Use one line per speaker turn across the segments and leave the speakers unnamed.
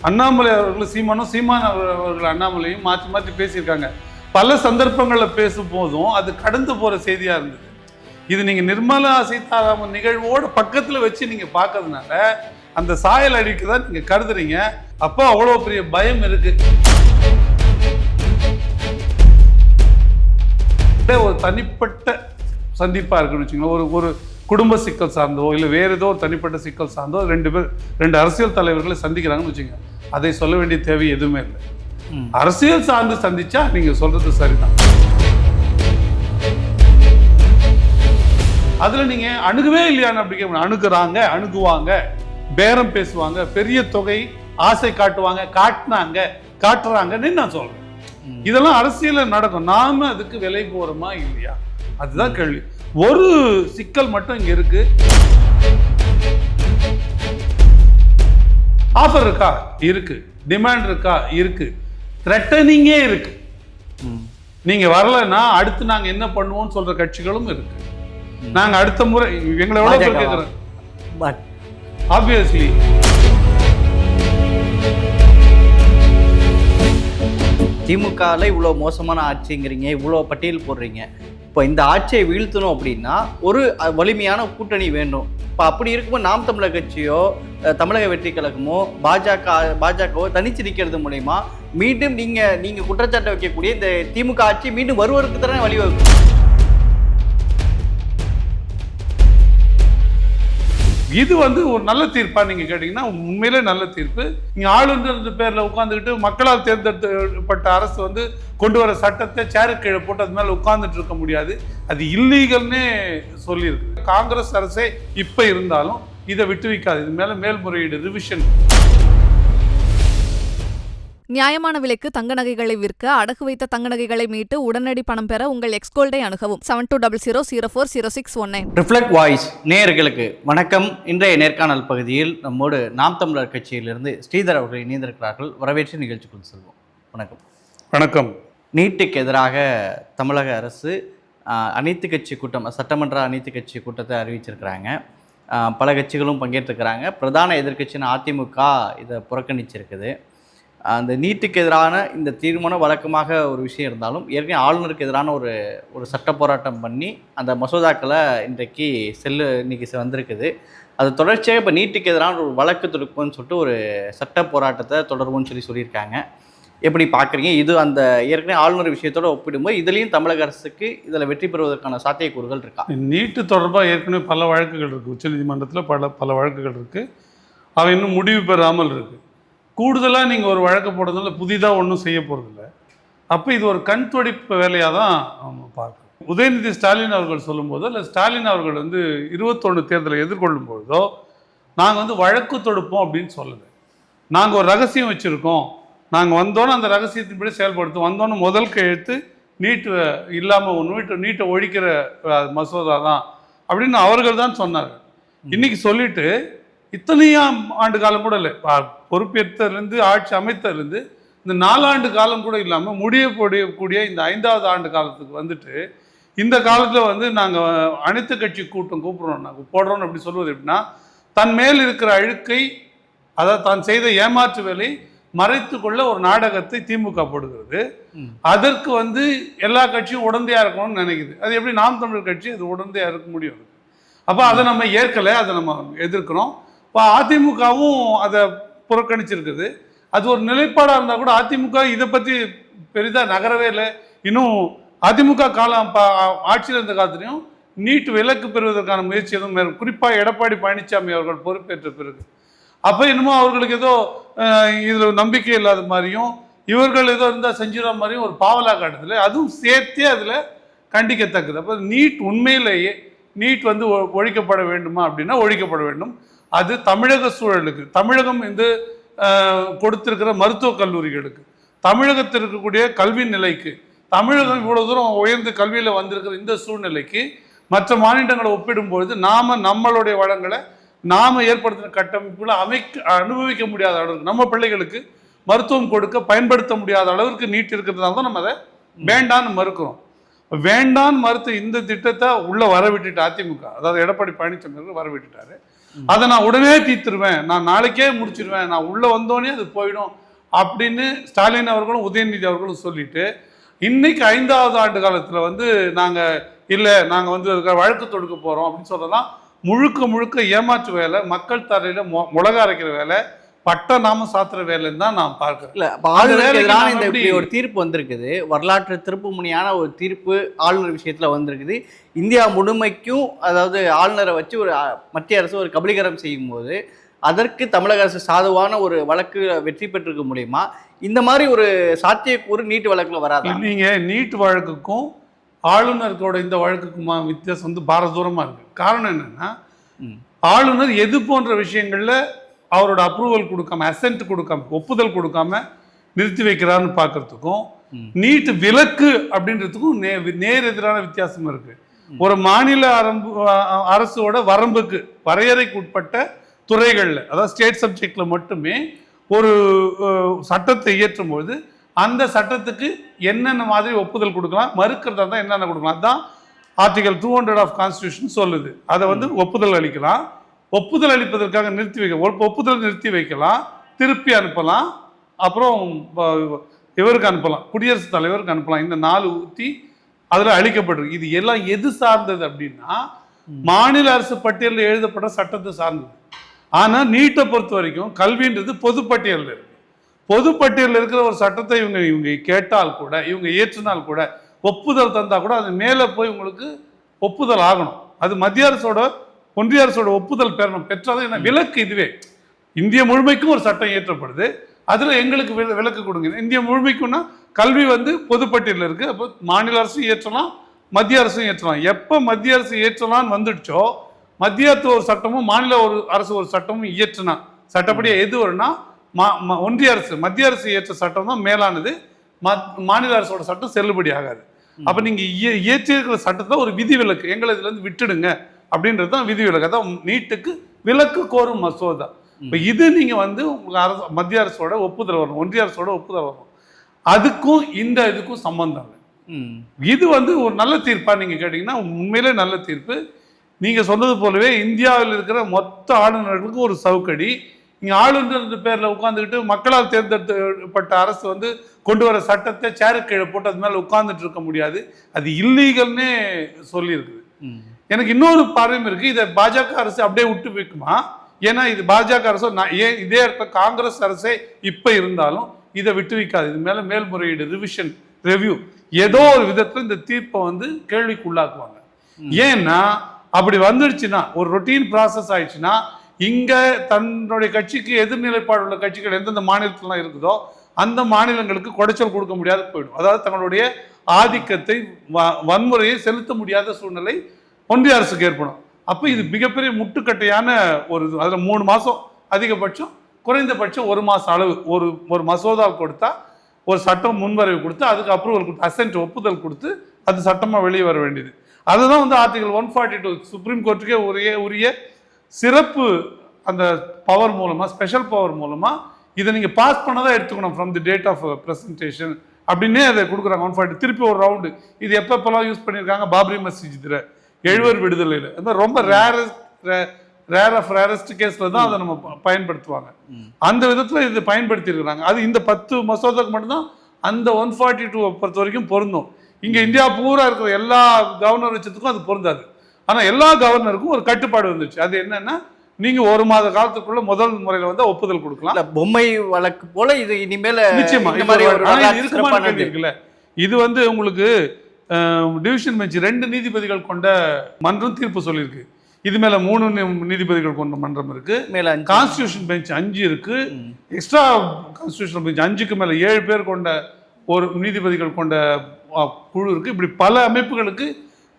அண்ணாமலை அவர்கள் சீமானும், சீமான் அவர்கள் அண்ணாமலையும் மாற்றி மாற்றி பேசியிருக்காங்க. பல சந்தர்ப்பங்களில் பேசும் போதும் அது கடந்து போகிற செய்தியாக இருந்தது. இது நீங்கள் நிர்மலா சீதாராமன் நிகழ்வோடு பக்கத்தில் வச்சு நீங்கள் பார்க்கறதுனால அந்த சாயல் அடிக்கு தான் நீங்கள் கருதுறீங்க. அப்போ அவ்வளோ பெரிய பயம் இருக்கு. ஒரு தனிப்பட்ட சந்திப்பாக இருக்குன்னு வச்சுக்கோங்களேன். ஒரு குடும்ப சிக்கல் சார்ந்தோ இல்லை வேறு ஏதோ ஒரு தனிப்பட்ட சிக்கல் சார்ந்தோ ரெண்டு அரசியல் தலைவர்களை சந்திக்கிறாங்கன்னு வச்சுக்கோங்க. அதை சொல்ல வேண்டிய தேவை எதுவுமே இல்லை. அரசியல் சார்ந்து சந்திச்சா நீங்க சொல்றது சரிதான். அதுல நீங்க அணுகவே இல்லையான்னு அப்படி கேட்க, அணுகுறாங்க, அணுகுவாங்க, பேரம் பேசுவாங்க, பெரிய தொகை ஆசை காட்டுவாங்க, காட்டுறாங்கன்னு நான் சொல்றேன். இதெல்லாம் அரசியல நடக்கும். நாம அதுக்கு விலை போறோமா இல்லையா, அதுதான் கேள்வி. ஒரு சிக்கல் மட்டும் இங்க இருக்கு. ஆஃபர் இருக்கா? இருக்கு. டிமாண்ட் இருக்கா? இருக்கு. த்ரெட்டனிங்கே இருக்கு. நீங்க வரலன்னா அடுத்து நாங்க என்ன பண்ணுவோம் சொல்ற கட்சிகளும் இருக்கு. நாங்க அடுத்த முறை எங்களை எவ்வளவு பேர் கேட்கிறோம். ஆப்வியஸ்லி
திமுகல இவ்வளோ மோசமான ஆட்சிங்கிறீங்க, இவ்வளோ பட்டியல் போடுறீங்க. இப்போ இந்த ஆட்சியை வீழ்த்தணும் அப்படின்னா ஒரு வலிமையான கூட்டணி வேண்டும். இப்போ அப்படி இருக்கும்போது நாம் தமிழர் கட்சியோ தமிழக வெற்றி கழகமோ பாஜகவோ தனிச்சு நிற்கிறது மூலயமா மீண்டும் நீங்க குற்றச்சாட்டை வைக்கக்கூடிய இந்த திமுக ஆட்சி மீண்டும் வருவதற்கு தானே வழிவகுக்கும்.
இது ஒரு நல்ல தீர்ப்பா நீங்க கேட்டீங்கன்னா உண்மையிலே நல்ல தீர்ப்பு. நீங்க ஆளுநர் பேர்ல உட்கார்ந்துக்கிட்டு மக்களால் தேர்ந்தெடுக்கப்பட்ட அரசு கொண்டு வர சட்டத்தை சேரு கீழே போட்டு அது மேல உட்கார்ந்துட்டு இருக்க முடியாது. அது இல்லீகல்னே சொல்லியிருக்கு. காங்கிரஸ் அரசே இப்ப இருந்தாலும் இதை விட்டு வைக்காது. இது மேல மேல்முறையீடு, ரிவிஷன்.
நியாயமான விலைக்கு தங்க நகைகளை விற்க, அடகு வைத்த தங்க நகைகளை மீட்டு உடனடி பணம் பெற உங்கள் எக்ஸ்கோல்டை அணுகவும். 7200040619.
ரிஃப்ளெக்ட் வாய்ஸ் நேயர்களுக்கு வணக்கம். இன்றைய நேர்காணல் பகுதியில் நம்மோடு நாம் தமிழர் கட்சியிலிருந்து ஸ்ரீதர் அவர்கள் இணைந்திருக்கிறார்கள். வரவேற்று நிகழ்ச்சிக்குள் செல்வோம். வணக்கம்.
வணக்கம்.
நீட்டுக்கு எதிராக தமிழக அரசு அனைத்து கட்சி கூட்டம், சட்டமன்ற அனைத்து கட்சி கூட்டத்தை அறிவிச்சிருக்கிறாங்க. பல கட்சிகளும் பங்கேற்றிருக்கிறாங்க. பிரதான எதிர்க்கட்சின்னு அதிமுக இதை புறக்கணிச்சிருக்குது. அந்த நீட்டுக்கு எதிரான இந்த தீர்மானம் வழக்கமாக ஒரு விஷயம் இருந்தாலும் ஏற்கனவே ஆளுநருக்கு எதிரான ஒரு சட்ட போராட்டம் பண்ணி அந்த மசோதாக்களை இன்னைக்கு வந்திருக்குது. அது தொடர்ச்சியாக இப்போ நீட்டுக்கு எதிரான ஒரு வழக்கு தொடுப்போன்னு சொல்லிட்டு ஒரு சட்ட போராட்டத்தை தொடர்புன்னு சொல்லியிருக்காங்க. எப்படி பார்க்குறீங்க? இது அந்த ஏற்கனவே ஆளுநர் விஷயத்தோடு ஒப்பிடும்போது இதுலேயும் தமிழக அரசுக்கு இதில் வெற்றி பெறுவதற்கான சாத்தியக்கூறுகள் இருக்கா?
நீட்டு தொடர்பாக ஏற்கனவே பல வழக்குகள் இருக்குது. உச்சநீதிமன்றத்தில் பல வழக்குகள் இருக்குது. அவை இன்னும் முடிவு பெறாமல் இருக்குது. கூடுதலாக நீங்கள் ஒரு வழக்கு போடுறதுனால புதிதாக ஒன்றும் செய்ய போகிறதில்ல. அப்போ இது ஒரு கண் துடைப்பு வேலையாக தான் நம்ம பார்க்கணும். உதயநிதி ஸ்டாலின் அவர்கள் சொல்லும்போதோ இல்லை ஸ்டாலின் அவர்கள் 21 தேர்தலை எதிர்கொள்ளும் பொழுதோ நாங்கள் வழக்கு தொடுப்போம் அப்படின்னு சொல்லலை. நாங்கள் ஒரு ரகசியம் வச்சுருக்கோம், நாங்கள் வந்தோன்னு அந்த ரகசியத்தின்படி செயல்படுத்தும், வந்தோன்னு முதல் கையெழுத்து நீட்டு இல்லாமல் நீட்டை ஒழிக்கிற மசோதா தான் அப்படின்னு அவர்கள் தான் சொன்னார். இன்னைக்கு சொல்லிட்டு இத்தனையாம் ஆண்டு காலம் கூட இல்லை, பொறுப்பேற்றதுலேருந்து ஆட்சி அமைத்ததுலேருந்து இந்த 4 ஆண்டு காலம் கூட இல்லாமல் முடியக்கூடிய இந்த 5வது ஆண்டு காலத்துக்கு இந்த காலத்தில் நாங்கள் அனைத்து கட்சி கூட்டம் கூப்பிட்றோம், நாங்கள் போடுறோன்னு அப்படி சொல்வது எப்படின்னா, தன் மேல் இருக்கிற அழுக்கை, அதாவது தான் செய்த ஏமாற்று வேலை மறைத்து கொள்ள ஒரு நாடகத்தை திமுக போடுகிறது. அதற்கு எல்லா கட்சியும் உடந்தையாக இருக்கணும்னு நினைக்குது. அது எப்படி நாம் தமிழர் கட்சி அது உடந்தையாக இருக்க முடியும்? அப்போ அதை நம்ம ஏற்கலை, அதை நம்ம எதிர்க்கிறோம். இப்போ அதிமுகவும் அதை புறக்கணிச்சிருக்குது. அது ஒரு நிலைப்பாடாக இருந்தால் கூட அதிமுக இதை பற்றி பெரிதாக நகரவே இல்லை. இன்னும் அதிமுக காலம் ஆட்சியில் இருந்த காலத்துலையும் நீட் விலக்கு பெறுவதற்கான முயற்சி எதுவும் குறிப்பாக எடப்பாடி பழனிசாமி அவர்கள் பொறுப்பேற்ற பிறகு அப்போ என்னமோ அவர்களுக்கு ஏதோ இதில் நம்பிக்கை இல்லாத மாதிரியும் இவர்கள் ஏதோ இருந்தால் செஞ்சுற மாதிரியும் ஒரு பாவலா காட்டுதில்லை. அதுவும் சேர்த்தே அதில் கண்டிக்கத்தக்கது. அப்போ நீட் உண்மையிலேயே நீட் ஒழிக்கப்பட வேண்டுமா அப்படின்னா ஒழிக்கப்பட வேண்டும். அது தமிழக சூழலுக்கு, தமிழகம் கொடுத்திருக்கிற மருத்துவக் கல்லூரிகளுக்கு, தமிழகத்தில் இருக்கக்கூடிய கல்வி நிலைக்கு, தமிழகம் இவ்வளவு தூரம் உயர்ந்து கல்வியில் வந்திருக்கிற இந்த சூழ்நிலைக்கு மற்ற மாநிலங்களை ஒப்பிடும்பொழுது நம்மளுடைய வளங்களை நாம ஏற்படுத்தின கட்டமைப்புகளை அனுபவிக்க முடியாத அளவுக்கு, நம்ம பிள்ளைகளுக்கு மருத்துவம் கொடுக்க பயன்படுத்த முடியாத அளவிற்கு நீட் இருக்கிறதுனால தான் நம்ம அதை வேண்டான்னு மறுக்கிறோம். வேண்டான்னு மறுத்து இந்த திட்டத்தை உள்ள வரவிட்டுட்டு அதிமுக, அதாவது எடப்பாடி பழனிசாமி வர விட்டுட்டாரு. அதை நான் உடனே தீர்த்துருவேன், நான் நாளைக்கே முடிச்சிருவேன், நான் உள்ள வந்தோடனே அது போயிடும் அப்படின்னு ஸ்டாலின் அவர்களும் உதயநிதி அவர்களும் சொல்லிட்டு இன்னைக்கு 5வது ஆண்டு காலத்துல வந்து நாங்க வந்து வழக்கு தொடுக்க போறோம் அப்படின்னு சொல்லலாம். முழுக்க முழுக்க ஏமாற்று வேலை, மக்கள் தரையில முளக அரைக்கிற வேலை, பட்ட நாம சாத்துற வேலைன்னு தான் நான் பார்க்கிறேன்.
இல்ல ஆளுநருக்கு எதிரான இந்த இப்படி ஒரு தீர்ப்பு வந்திருக்குது, வரலாற்று திருப்பு முனையான ஒரு தீர்ப்பு ஆளுநர் விஷயத்துல வந்திருக்குது. இந்தியா முழுமைக்கும் அதாவது ஆளுநரை வச்சு ஒரு மத்திய அரசு ஒரு கபலீகரம் செய்யும் போது அதற்கு தமிழக அரசு சாதுவான ஒரு வழக்கு வெற்றி பெற்றிருக்க முடியுமா? இந்த மாதிரி ஒரு சாத்தியக்கூறு நீட் வழக்குல வராது.
நீங்க நீட் வழக்குக்கும் ஆளுநர்களோட இந்த வழக்குக்குமா வித்தியாசம் வந்து பாரதூரமா இருக்கு. காரணம் என்னன்னா, ஆளுநர் எது போன்ற விஷயங்கள்ல அவரோட அப்ரூவல் கொடுக்காம, அசென்ட் கொடுக்காம, ஒப்புதல் கொடுக்காம நிறுத்தி வைக்கிறான்னு பார்க்கறதுக்கும் நீட் விலக்கு அப்படின்றதுக்கும் நேர் எதிரான வித்தியாசம் இருக்கு. ஒரு மாநில அரசோட வரம்புக்கு வரையறைக்கு உட்பட்ட துறைகள்ல, அதாவது ஸ்டேட் சப்ஜெக்ட்ல மட்டுமே ஒரு சட்டத்தை இயற்றும் போது அந்த சட்டத்துக்கு என்னென்ன மாதிரி ஒப்புதல் கொடுக்கலாம், மறுக்கிறதா தான் என்னென்ன கொடுக்கலாம். அதுதான் ஆர்டிகல் 200 ஆஃப் கான்ஸ்டியூஷன் சொல்லுது. அதை வந்து ஒப்புதல் அளிக்கலாம், ஒப்புதல் அளிப்பதற்காக ஒப்புதல் நிறுத்தி வைக்கலாம், திருப்பி அனுப்பலாம், அப்புறம் இவருக்கு அனுப்பலாம், குடியரசுத் தலைவருக்கு அனுப்பலாம். இந்த 4 உத்தி அதுல அளிக்கப்பட்டிருக்கு. இது எல்லாம் எது சார்ந்தது அப்படின்னா மாநில அரசு பட்டியலில் எழுதப்பட்ட சட்டத்தை சார்ந்தது. ஆனா நீட்டை பொறுத்த வரைக்கும் கல்வின்றது பொதுப்பட்டியலில் இருக்கு. பொதுப்பட்டியலில் இருக்கிற ஒரு சட்டத்தை இவங்க கேட்டால் கூட, இவங்க ஏற்றினால் கூட, ஒப்புதல் தந்தா கூட அது மேல போய் உங்களுக்கு ஒப்புதல் ஆகணும். அது மத்திய அரசோட ஒன்றிய அரசோட ஒப்புதல் பெறணும். பெற்றாதான் என்ன விலக்கு. இதுவே இந்திய முழுமைக்கும் ஒரு சட்டம் இயற்றப்படுது, அதுல எங்களுக்கு விலக்கு கொடுங்க. இந்திய முழுமைக்கும்னா கல்வி வந்து பொதுப்பட்டியலில் இருக்கு. அப்போ மாநில அரசும் ஏற்றலாம், மத்திய அரசும் ஏற்றலாம். எப்ப மத்திய அரசு ஏற்றலாம்னு வந்துடுச்சோ, மத்திய ஒரு சட்டமும் மாநில அரசு ஒரு சட்டமும் இயற்றினா சட்டப்படியா எது வரும்னா ஒன்றிய அரசு மத்திய அரசு இயற்ற சட்டம் தான் மேலானது, மாநில அரசோட சட்டம் செல்லுபடி ஆகாது. அப்ப நீங்க இயற்றியிருக்கிற சட்டத்தை ஒரு விதி விலக்கு, எங்களை இதுல இருந்து விட்டுடுங்க அப்படின்றது தான் விதி விலக்கு. அதான் நீட்டுக்கு விலக்கு கோரும் மசோதா. இப்ப இது நீங்க வந்து உங்களுக்கு மத்திய அரசோட ஒப்புதல் வரணும், ஒன்றிய அரசோட ஒப்புதல் வரணும். அதுக்கும் இந்த இதுக்கும் சம்பந்தம் இல்லை. இது வந்து ஒரு நல்ல தீர்ப்பா நீங்க கேட்டீங்கன்னா உண்மையிலே நல்ல தீர்ப்பு. நீங்க சொன்னது போலவே இந்தியாவில் இருக்கிற மொத்த ஆளுநர்களுக்கு ஒரு சவுக்கடி. நீங்க ஆளுநர் பேர்ல உட்கார்ந்துக்கிட்டு மக்களால் தேர்ந்தெடுக்கப்பட்ட அரசு வந்து கொண்டு வர சட்டத்தை சேரு கீழே போட்டு அது மேல உட்கார்ந்துட்டு இருக்க முடியாது, அது இல்லீகல்னே சொல்லியிருக்குது. எனக்கு இன்னொரு பார்வையும் இருக்கு, இதை பாஜக அரசு அப்படியே விட்டு வைக்குமா? ஏன்னா இது பாஜக அரசு ஏன் இதே இடத்துல காங்கிரஸ் அரசே இப்ப இருந்தாலும் இதை விட்டு வைக்காது. இது மேல மேல்முறையீடு, ரிவிஷன், ரெவ்யூ ஏதோ ஒரு விதத்துல இந்த தீர்ப்பை வந்து கேள்விக்குள்ளாக்குவாங்க. ஏன்னா அப்படி வந்துடுச்சுன்னா, ஒரு ரொட்டீன் ப்ராசஸ் ஆயிடுச்சுன்னா, இங்க தன்னுடைய கட்சிக்கு எதிர்நிலைப்பாடு உள்ள கட்சிகள் எந்தெந்த மாநிலத்திலாம் இருக்குதோ அந்த மாநிலங்களுக்கு குடைச்சல் கொடுக்க முடியாத போயிடும். அதாவது தங்களுடைய ஆதிக்கத்தை, வன்முறையை செலுத்த முடியாத சூழ்நிலை ஒன்றிய அரசுக்கு ஏற்படும். அப்போ இது மிகப்பெரிய முட்டுக்கட்டையான ஒரு அதில் 3 மாதம் அதிகபட்சம், குறைந்தபட்சம் 1 மாதம் அளவு ஒரு மசோதா கொடுத்தா, ஒரு சட்டம் முன்வரைவு கொடுத்து, அதுக்கு அப்ரூவல் கொடுத்து, அசென்ட் ஒப்புதல் கொடுத்து அது சட்டமாக வெளியே வர வேண்டியது. அதுதான் வந்து ஆர்டிகல் 142 சுப்ரீம் கோர்ட்டுக்கே உரிய சிறப்பு அந்த பவர் மூலமா, ஸ்பெஷல் பவர் மூலமா இதை நீங்க பாஸ் பண்ணதான் எடுத்துக்கணும் from the date of presentation அப்படின்னே அதை கொடுக்குறாங்க. 140 திருப்பி ஒரு ரவுண்டு. இது எப்பப்பெல்லாம் யூஸ் பண்ணியிருக்காங்க? பாபரி மஸ்ஜித்ல 70 விடுதலையில் அந்த ரொம்ப ரேரஸ்ட் கேஸ்ல தான் அதை நம்ம பயன்படுத்துவாங்க. அந்த விதத்துல இது பயன்படுத்தி இருக்கிறாங்க. அது இந்த 10 மசோதாக்கு மட்டும்தான் அந்த 142 பொறுத்த வரைக்கும் பொருந்தும். இங்க இந்தியா பூரா இருக்கிற எல்லா கவர்னர் வச்சதுக்கும் அது பொருந்தாது. ஆனா எல்லா கவர்னருக்கும் ஒரு கட்டுப்பாடு வந்துச்சு. அது என்னன்னா, நீங்க 1 மாத காலத்துக்குள்ள முதல் முறையில வந்து ஒப்புதல் கொடுக்கலாம்.
பொம்மை வழக்கு போல இது இனிமேல
நிச்சயமா இருக்குல்ல. இது வந்து உங்களுக்கு டிவிஷன் பெஞ்ச் 2 நீதிபதிகள் கொண்ட மன்றம் தீர்ப்பு சொல்லியிருக்கு. இது மேல 3 நீதிபதிகள் கொண்ட மன்றம் இருக்கு. மேல கான்ஸ்டிடியூஷன் பெஞ்ச் 5 இருக்கு. எக்ஸ்ட்ரா கான்ஸ்டிடியூஷன் பெஞ்ச் 5க்கு மேல 7 பேர் கொண்ட ஒரு நீதிபதிகள் கொண்ட குழு இருக்கு. இப்படி பல அமைப்புகளுக்கு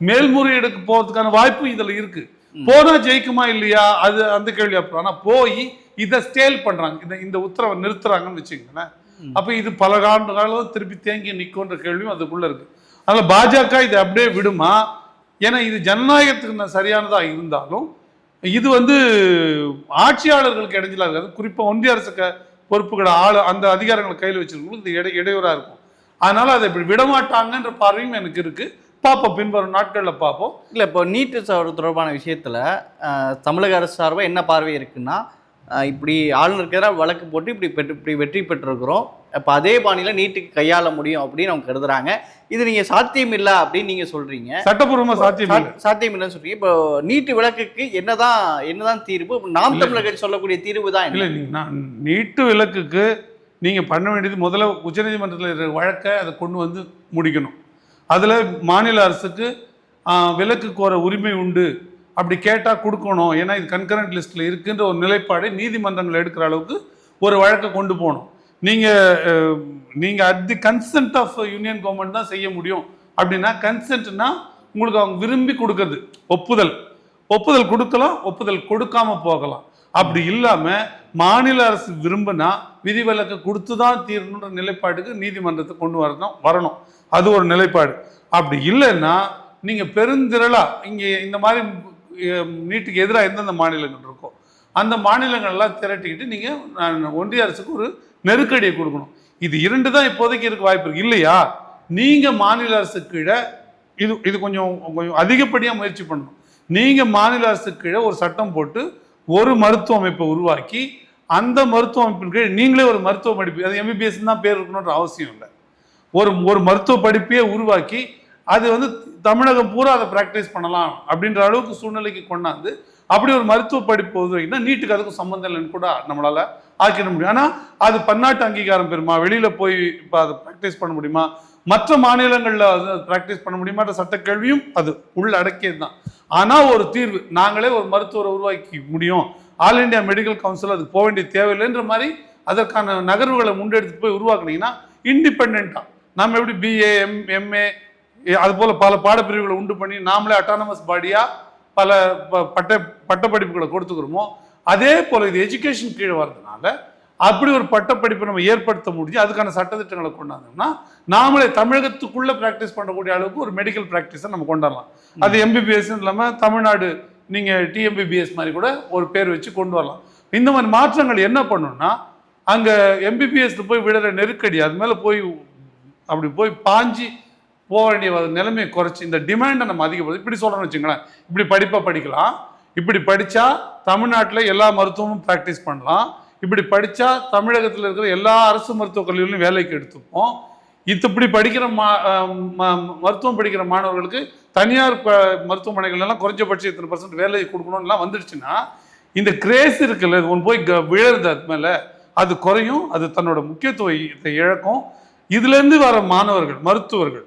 மேல்முறையீடுக்கு போறதுக்கான வாய்ப்பு இதுல இருக்கு. போனா ஜெயிக்குமா இல்லையா அது அந்த கேள்வி. அப்புறம் ஆனா போய் இதை ஸ்டேல் பண்றாங்க, இந்த உத்தரவை நிறுத்துறாங்கன்னு வச்சுக்கோங்களேன். அப்ப இது பல காலம் திருப்பி தேங்கி நிற்கும்ன்ற கேள்வியும் அதுக்குள்ள இருக்கு. அதனால பாஜக இதை அப்படியே விடுமா? ஏன்னா இது ஜனநாயகத்துக்கு சரியானதா இருந்தாலும் இது வந்து ஆட்சியாளர்களுக்கு இடைஞ்சலா இருக்காது. குறிப்பா ஒன்றிய அரசு பொறுப்புகளை அந்த அதிகாரங்களை கையில் வச்சிருக்கவங்களுக்கு இது இடையூறா இருக்கும். அதனால அதை இப்படி விடமாட்டாங்கன்ற பார்வையும் எனக்கு இருக்கு. பார்ப்போம், பின்வரும் நாட்களில் பார்ப்போம்.
இல்லை, இப்போ நீட்டு தொடர்பான விஷயத்தில் தமிழக அரசு சார்பாக என்ன பார்வை இருக்குன்னா, இப்படி ஆளுநருக்கு எதிராக வழக்கு போட்டு இப்படி வெற்றி பெற்றிருக்கிறோம், இப்போ அதே பாணியில் நீட்டுக்கு கையாள முடியும் அப்படின்னு அவங்க கருதுறாங்க. இது நீங்கள் சாத்தியம் இல்லை அப்படின்னு நீங்கள் சொல்கிறீங்க.
சட்டப்பூர்வமாக
சாத்தியம் இல்லைன்னு சொல்கிறீங்க. இப்போ நீட்டு விலக்குக்கு என்னதான் தீர்வு? நாம் தமிழர் சொல்லக்கூடிய தீர்வு தான்
இல்லை. நீட்டு விலக்குக்கு நீங்கள் பண்ண வேண்டியது முதல்ல உச்சநீதிமன்றத்தில் இருக்கிற வழக்கை அதை கொண்டு வந்து முடிக்கணும். அதில் மாநில அரசுக்கு விலக்கு கோர உரிமை உண்டு, அப்படி கேட்டால் கொடுக்கணும், ஏன்னா இது கன்கரண்ட் லிஸ்ட்டில் இருக்குன்ற ஒரு நிலைப்பாடை நீதிமன்றங்கள் எடுக்கிற அளவுக்கு ஒரு வழக்கை கொண்டு போகணும். நீங்கள் at the consent of union government தான் செய்ய முடியும். அப்படின்னா கன்சென்ட்னா உங்களுக்கு அவங்க விரும்பி கொடுக்கறது, ஒப்புதல் கொடுக்கலாம், ஒப்புதல் கொடுக்காம போகலாம். அப்படி இல்லாமல் மாநில அரசு விரும்பினா விதிவிலக்கு கொடுத்து தான் தீரணுன்ற நிலைப்பாட்டுக்கு நீதிமன்றத்தை கொண்டு வரணும். அது ஒரு நிலைப்பாடு. அப்படி இல்லைன்னா நீங்கள் பெருந்திரளா இங்கே இந்த மாதிரி நீட்டுக்கு எதிராக எந்தெந்த மாநிலங்கள் இருக்கோ அந்த மாநிலங்கள்லாம் திரட்டிக்கிட்டு நீங்கள் ஒன்றிய அரசுக்கு ஒரு நெருக்கடியை கொடுக்கணும். இது 2 தான் இப்போதைக்கு இருக்க வாய்ப்பு இருக்கு. இல்லையா நீங்கள் மாநில அரசு கீழே இது கொஞ்சம் அதிகப்படியாக முயற்சி பண்ணணும். நீங்கள் மாநில அரசு கீழே ஒரு சட்டம் போட்டு ஒரு மருத்துவ அமைப்பை உருவாக்கி அந்த மருத்துவ அமைப்பின் கீழ் நீங்களே ஒரு மருத்துவ படிப்பு, அது MBBS தான் பேர் இருக்கணுன்ற அவசியம் இல்லை, ஒரு மருத்துவ படிப்பையே உருவாக்கி அது தமிழகம் பூரா அதை ப்ராக்டிஸ் பண்ணலாம் அப்படின்ற அளவுக்கு சூழ்நிலைக்கு கொண்டாந்து அப்படி ஒரு மருத்துவ படிப்பு உருவாக்கினா நீட்டுக்கு அதுக்கும் சம்மந்தம் இல்லைன்னு கூட நம்மளால ஆக்கிட முடியும். ஆனால் அது பன்னாட்டு அங்கீகாரம் பெறுமா, வெளியில போய் இப்போ அதை ப்ராக்டிஸ் பண்ண முடியுமா, மற்ற மாநிலங்களில் அதை ப்ராக்டிஸ் பண்ண முடியுமான்ற சட்ட கேள்வியும் அது உள்ள அடக்கியது தான். ஆனால் ஒரு தீர்வு, நாங்களே ஒரு மருத்துவரை உருவாக்கி முடியும், ஆல் இண்டியா மெடிக்கல் கவுன்சில் அதுக்கு போக வேண்டிய தேவையில்லைன்ற மாதிரி அதற்கான நகர்வுகளை முன்னெடுத்து போய் உருவாக்குனீங்கன்னா இண்டிபெண்ட்டாக நம்ம எப்படி BA MA அது போல பல பாடப்பிரிவுகளை உண்டு பண்ணி நாமளே அட்டானமஸ் பாடியாக பல பட்டப்படிப்புகளை கொடுத்துக்கிறோமோ அதே போல் இது எஜுகேஷன் கீழே வர்றதுனால அப்படி ஒரு பட்டப்படிப்பை நம்ம ஏற்படுத்த முடிஞ்சு அதுக்கான சட்டத்திட்டங்களை கொண்டாந்தோம்னா நாமளே தமிழகத்துக்குள்ளே ப்ராக்டிஸ் பண்ணக்கூடிய அளவுக்கு ஒரு மெடிக்கல் ப்ராக்டிஸை நம்ம கொண்டாடலாம். அது MBBS இல்லாமல் தமிழ்நாடு நீங்கள் TMBBS மாதிரி கூட ஒரு பேர் வச்சு கொண்டு வரலாம். இந்த மாதிரி மாற்றங்கள் என்ன பண்ணணும்னா அங்கே MBBSல போய் விடுற நெருக்கடி, அது மேலே அப்படி போய் பாஞ்சி போக வேண்டிய நிலைமையை குறைச்சி இந்த டிமாண்டை நம்ம அதிகப்படுத்தி இப்படி சொல்கிறோன்னு வச்சுங்களேன், இப்படி படிப்பை படிக்கலாம், இப்படி படித்தா தமிழ்நாட்டில் எல்லா மருத்துவமும் ப்ராக்டிஸ் பண்ணலாம், இப்படி படித்தா தமிழகத்தில் இருக்கிற எல்லா அரசு மருத்துவக் கல்லூரியிலும் வேலைக்கு எடுத்துப்போம், இப்படி படிக்கிற மருத்துவம் படிக்கிற மாணவர்களுக்கு தனியார் மருத்துவமனைகள்லாம் குறைஞ்சபட்சம் இத்தனை % வேலை கொடுக்கணும்லாம் வந்துடுச்சுன்னா இந்த கிரேஸ் இருக்குல்ல, ஒன்று போய் விழுறது அது மேலே அது குறையும், அது தன்னோட முக்கியத்துவத்தை இழக்கும். இதுலேருந்து வர மாணவர்கள் மருத்துவர்கள்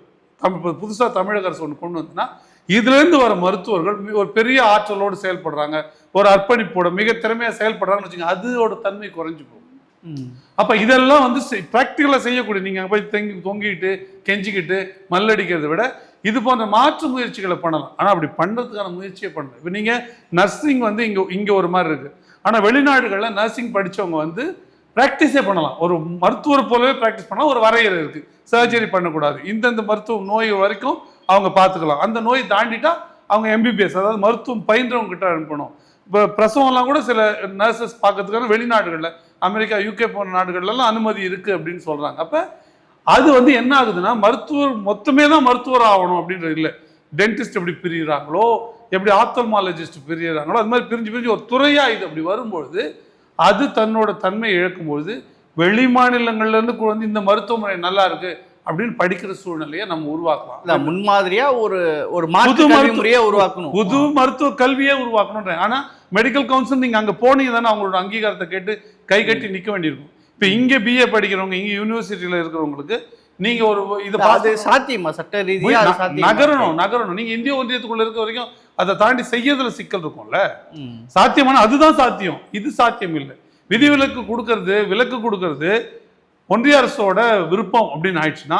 புதுசாக தமிழக அரசு ஒன்று கொண்டு வந்துன்னா இதுலேருந்து வர மருத்துவர்கள் ஒரு பெரிய ஆற்றலோடு செயல்படுறாங்க, ஒரு அர்ப்பணிப்போட மிக திறமையாக செயல்படுறாங்கன்னு வச்சுக்கோங்க, அதோட தன்மை குறைஞ்சி போகும். அப்போ இதெல்லாம் ப்ராக்டிக்கலாக செய்யக்கூடிய, நீங்கள் போய் தொங்கிட்டு கெஞ்சிக்கிட்டு மல்லடிக்கிறத விட இது போன்ற மாற்று முயற்சிகளை பண்ணலாம். ஆனால் அப்படி பண்ணுறதுக்கான முயற்சியை பண்ணலாம். இப்போ நீங்கள் நர்சிங் இங்கே ஒரு மாதிரி இருக்குது, ஆனால் வெளிநாடுகளில் நர்சிங் படித்தவங்க ப்ராக்டிஸே பண்ணலாம், ஒரு மருத்துவரை போலவே ப்ராக்டிஸ் பண்ணலாம். ஒரு வரையறை இருக்குது, சர்ஜரி பண்ணக்கூடாது, இந்தந்த மருத்துவ நோய் வரைக்கும் அவங்க பார்த்துக்கலாம், அந்த நோய் தாண்டிட்டா அவங்க MBBS அதாவது மருத்துவம் பயின்றவங்க கிட்ட அனுப்பணும். இப்போ பிரசவம்லாம் கூட சில நர்சஸ் பார்க்கறதுக்கான வெளிநாடுகளில் அமெரிக்கா UK போன்ற நாடுகள்லாம் அனுமதி இருக்குது அப்படின்னு சொல்கிறாங்க. அப்போ அது என்ன ஆகுதுன்னா மருத்துவர் மொத்தமே தான் மருத்துவர் ஆகணும் அப்படின்றது இல்லை. டென்டிஸ்ட் எப்படி பிரிகிறாங்களோ, எப்படி ஆப்தல்மாலஜிஸ்ட் பிரிகிறாங்களோ, அது மாதிரி பிரிஞ்சு ஒரு துறையாக இது அப்படி வரும்பொழுது அது தன்னோட தன்மையை இழக்கும்பொழுது வெளி மாநிலங்கள்லேருந்து இந்த மருத்துவமனை நல்லா இருக்கு அப்படின்னு படிக்கிற சூழ்நிலையை நம்ம உருவாக்கலாம்.
முன்மாதிரியா ஒரு மாற்று முறையை உருவாக்கணும்,
புது மருத்துவ கல்வியே உருவாக்கணுன்ற. ஆனால் மெடிக்கல் கவுன்சில் நீங்கள் அங்கே போனீங்க தானே அவங்களோட அங்கீகாரத்தை கேட்டு கை கட்டி நிற்க வேண்டியிருக்கும். இப்போ இங்கே BA படிக்கிறவங்க, இங்கே யூனிவர்சிட்டியில் இருக்கிறவங்களுக்கு நீங்கள் ஒரு இதை பார்த்து
சாத்தியமா சட்ட ரீதியாக
நகரணும். நீங்கள் இந்திய ஒன்றியத்துக்குள்ள இருக்க வரைக்கும் அதை தாண்டி செய்யறதுல சிக்கல் இருக்கும்ல. சாத்தியமான அதுதான் சாத்தியம், இது சாத்தியம் இல்லை. விதிவிலக்கு கொடுக்கறது ஒன்றிய அரசோட விருப்பம் அப்படின்னு ஆயிடுச்சுன்னா